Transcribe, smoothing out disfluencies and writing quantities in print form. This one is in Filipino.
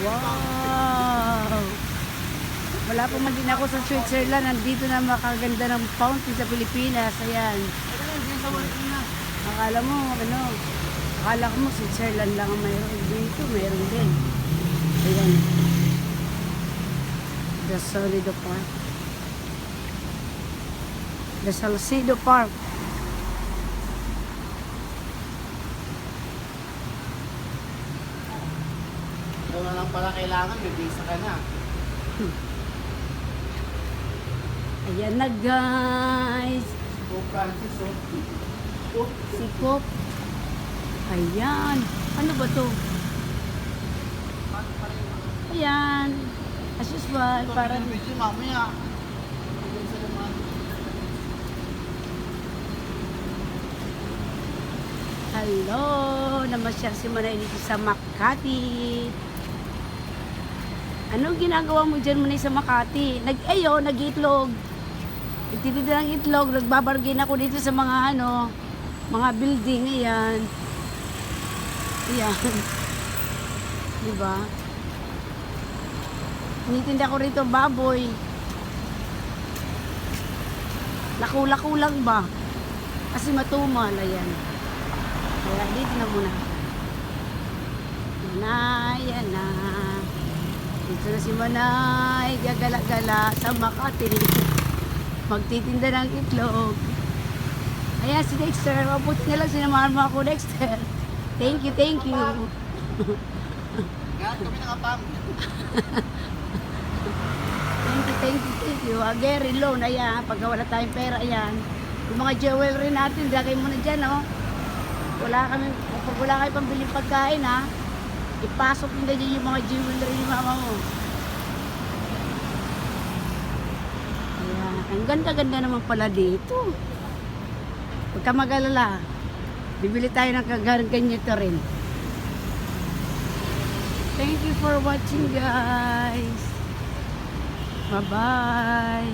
Wow! Wala pa man din ako sa Switzerland. Nandito na makaganda ng fountain sa Pilipinas. Ayan. Akala mo, akala mo Switzerland lang ang mayroon. Dito, mayroon din. Ayan. The Salcedo Park. The Salcedo Park. Ito na lang pala kailangan, may visa ka na. Ayan na guys. Pope Francis, oh. Si Cook. Ayan. Ano ba to? Ayan. As usual, para Parang video mamaya. hello. Namasyal si Manay dito sa Makati. Anong ginagawa mo dyan Manay sa Makati? Nag-itlog. Nagtitinda ng itlog. Nagbabargain ako dito sa mga mga building. Ayan. Ayan. Diba? Tinitinda ko rito baboy. Lako-lako lang ba? Kasi matumal. Ayan. Kaya dito na muna. Yan na. Dito na si Manay. Gagala-gala sa Makati. Magtitinda ng itlog. Ayan si Dexter. Mabuti na lang sinamahan mo ako, Dexter. Thank you, thank you. Lahat kami nakapang. Thank you. Very low na yan. Pagka wala tayong pera, ayan. Yung mga jewelry natin, lagay mo na dyan, oh. Pag wala kayo pambiling pagkain, ha. Ipasok nyo na dyan yung mga jewelry ni mama mo. Ayan. Ang ganda-ganda naman pala dito. Huwag ka mag-alala. Bibili tayo ng ganito rin. Thank you for watching, guys. Bye-bye.